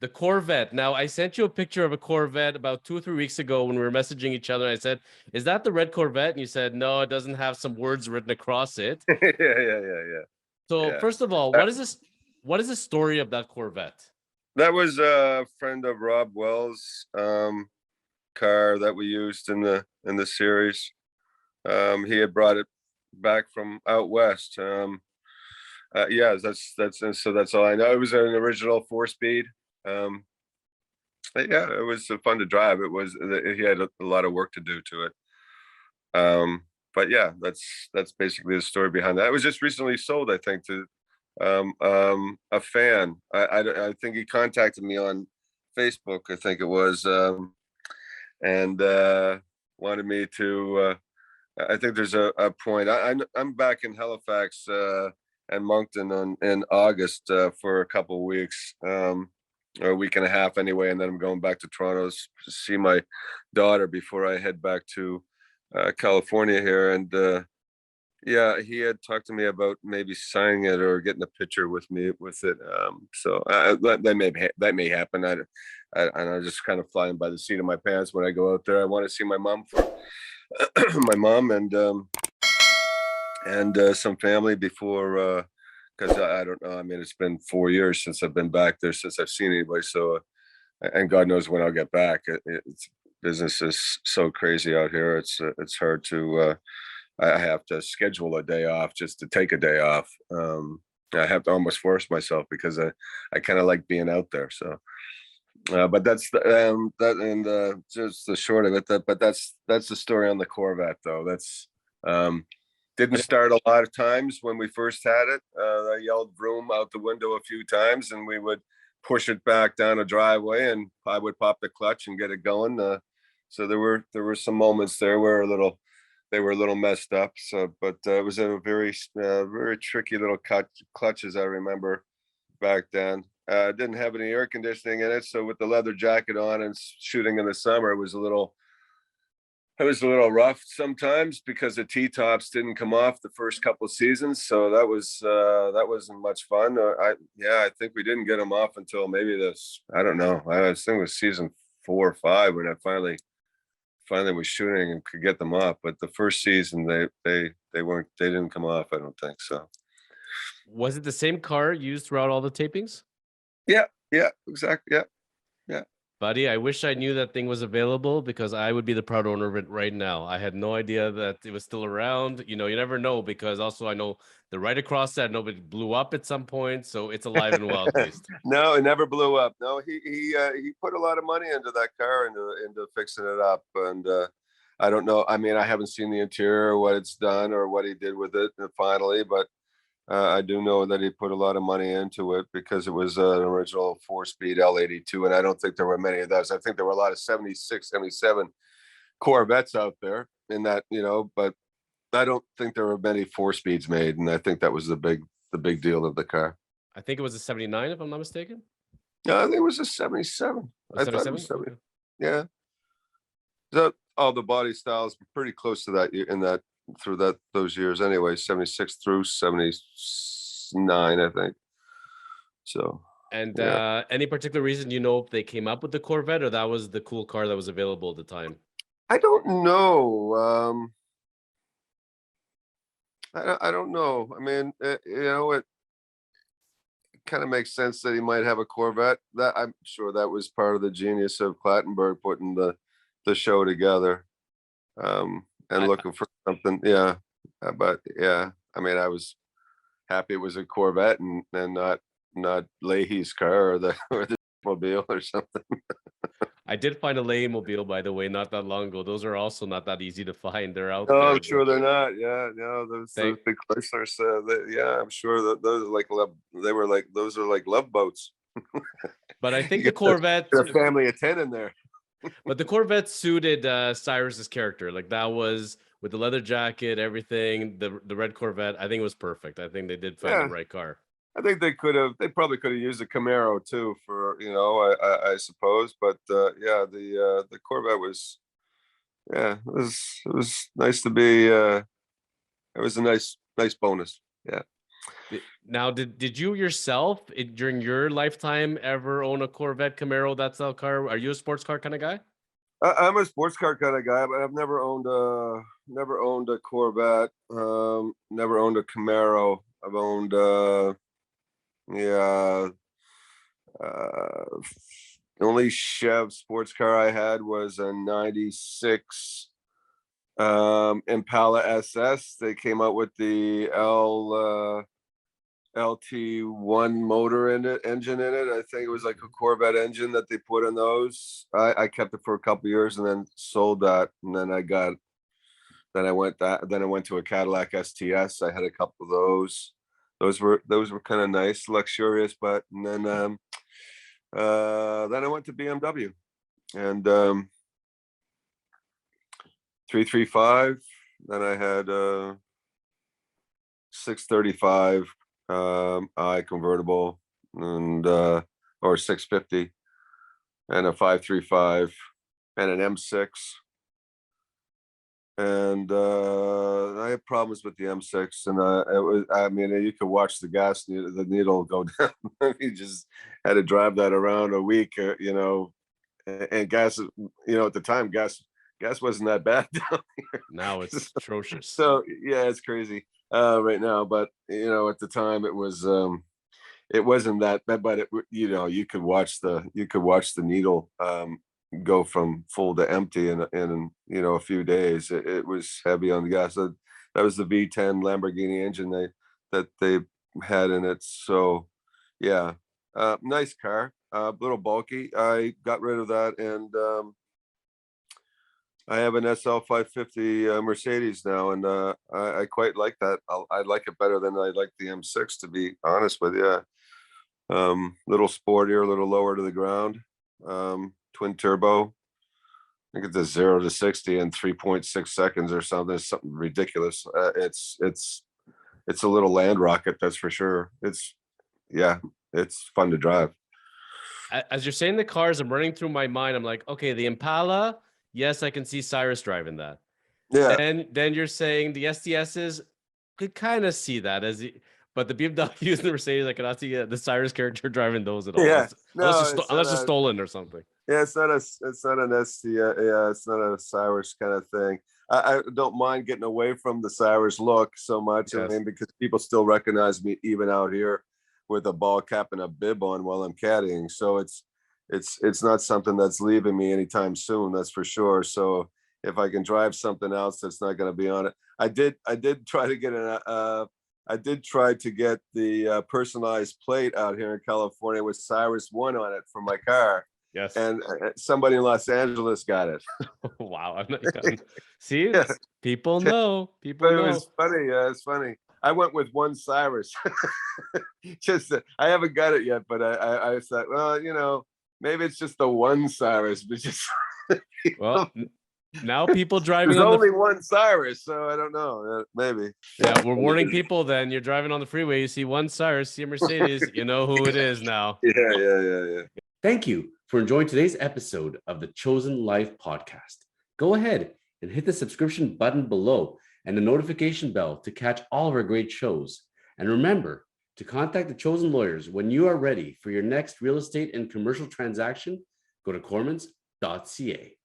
The Corvette. Now, I sent you a picture of a Corvette about 2 or 3 weeks ago when we were messaging each other. I said, "Is that the red Corvette?" And you said, "No, it doesn't have some words written across it." Yeah. So, Yeah. first of all, Uh, what is this? What is the story of that Corvette? that was a friend of Rob Wells' car that we used in the series. He had brought it back from out west. Yeah, so that's all I know. It was an original 4-speed. Um, yeah, it was fun to drive. He had a lot of work to do to it. But yeah, that's basically the story behind that. It was just recently sold, I think, to a fan. I think he contacted me on Facebook, I think it was, and wanted me to. I think there's a point. I'm back in Halifax and Moncton in August for a couple of weeks, or a week and a half anyway, and then I'm going back to Toronto to see my daughter before I head back to California here. And yeah, he had talked to me about maybe signing it or getting a picture with me with it. So that may happen. And I'm just kind of flying by the seat of my pants when I go out there. I want to see my mom for my mom and some family before, because I don't know. I mean, it's been 4 years since I've been back there since I've seen anybody. So, and God knows when I'll get back. It's business is so crazy out here. It's hard to. I have to schedule a day off just to take a day off. I have to almost force myself because I kind of like being out there. So, but that's that and just the short of it. But that's the story on the Corvette, though. That's didn't And start a lot of times when we first had it. I yelled "vroom" out the window a few times, and we would push it back down a driveway, and I would pop the clutch and get it going. So there were some moments there where they were a little messed up. So, but it was a very tricky little clutches I remember back then. Didn't have any air conditioning in it, so with the leather jacket on and shooting in the summer, it was a little rough sometimes because the T-tops didn't come off the first couple of seasons, so that wasn't much fun. I think we didn't get them off until maybe this. I don't know. I think it was season 4 or 5 when I finally was shooting and could get them off. But the first season they didn't come off. I don't think so. was it the same car used throughout all the tapings? Yeah, exactly. Yeah. Buddy, I wish I knew that thing was available because I would be the proud owner of it right now. I had no idea that it was still around. You know, you never know because also I know the right across that nobody blew up at some point, so it's alive and well at least. No, it never blew up. No, he put a lot of money into that car into fixing it up, and I don't know. I mean, I haven't seen the interior, what it's done, or what he did with it finally, but I do know that he put a lot of money into it because it was an original 4-speed L82, and I don't think there were many of those. I think there were a lot of 76, 77 Corvettes out there in that, but I don't think there were many 4-speeds made, and I think that was the big deal of the car. I think it was a 79, if I'm not mistaken. No, I think it was a 77. A I thought it was 77? 70. Okay. Yeah. All the body styles were pretty close to that in that through those years anyway, 76 through 79, I think. So And yeah. any particular reason if they came up with the Corvette or that was the cool car that was available at the time? I don't know. I don't know. I mean, it kind of makes sense that he might have a Corvette. That I'm sure that was part of the genius of Clattenburg putting the show together, and I, looking for something. Yeah, but yeah, I mean, I was happy it was a Corvette and not Leahy's car or the or the mobile or something. I did find a Lane Mobile, by the way, not that long ago. Those are also not that easy to find. They're out No, there, I'm but sure they're not. Yeah, no, those thank. big Chryslers. Yeah, I'm sure that those are like love. They were like those are like love boats. But I think You the get Corvette, a family of 10 in there. but the Corvette suited Cyrus's character. Like that was with the leather jacket, everything. The red Corvette. I think it was perfect. I think they did find the Yeah, right car. I think they could have. They probably could have used a Camaro too for I suppose. But the Corvette was it was nice to be. It was a nice bonus. Yeah. Now, did you yourself during your lifetime ever own a Corvette, Camaro, that style car? Are you a sports car kind of guy? I'm a sports car kind of guy, but I've never owned a Corvette. Never owned a Camaro. I've owned yeah. Uh, the only Chev sports car I had was a '96 Impala SS. They came out with the LT1 motor in it, engine in it. I think it was like a Corvette engine that they put in those. I kept it for a couple years and then sold that. And then I went to a Cadillac STS. I had a couple of those. Those were kind of nice, luxurious, but and then I went to BMW and 335. Then I had 635 I convertible and or 650 and a 535 and an M6. And I had problems with the M6, and I mean, you could watch the needle go down. You just had to drive that around a week, and gas, at the time, gas wasn't that bad down here. Now it's atrocious. So yeah, it's crazy right now, but at the time it wasn't that bad, but you could watch the needle go from full to empty in a few days. It was heavy on the gas. That was the V10 Lamborghini engine that they had in it. So yeah, nice car, a little bulky. I got rid of that, and I have an SL 550 Mercedes now, and I quite like that. I like it better than I like the M6, to be honest with you. Little sportier, a little lower to the ground. Twin turbo. I think it's a 0 to 60 in 3.6 seconds or something. It's something ridiculous. It's a little land rocket, that's for sure. It's fun to drive. As you're saying the cars, I'm running through my mind. I'm like, okay, the Impala. Yes, I can see Cyrus driving that. Yeah. And then you're saying the STSs, could kind of see that but the BMWs and the Mercedes, I cannot see the Cyrus character driving those at all. Yeah. Unless it's stolen or something. Yeah, it's not an ST. Yeah, it's not a Cyrus kind of thing. I don't mind getting away from the Cyrus look so much. Yes. I mean, because people still recognize me even out here with a ball cap and a bib on while I'm caddying. So it's not something that's leaving me anytime soon. That's for sure. So if I can drive something else that's not going to be on it, I did try to get the personalized plate out here in California with Cyrus 1 on it for my car. Yes. And somebody in Los Angeles got it. Wow. See, yeah. People know. People know. It was funny. Yeah, it's funny. I went with one Cyrus. I haven't got it yet, but I thought, well, maybe it's just the one Cyrus, but just well. Now people driving There's only one Cyrus, so I don't know. Maybe. Yeah, we're warning people then. You're driving on the freeway, you see one Cyrus, see a Mercedes, you know who it is now. Yeah. Thank you for enjoying today's episode of the Chosen Life podcast. Go ahead and hit the subscription button below and the notification bell to catch all of our great shows. And remember to contact the Chosen Lawyers when you are ready for your next real estate and commercial transaction. Go to kormans.ca.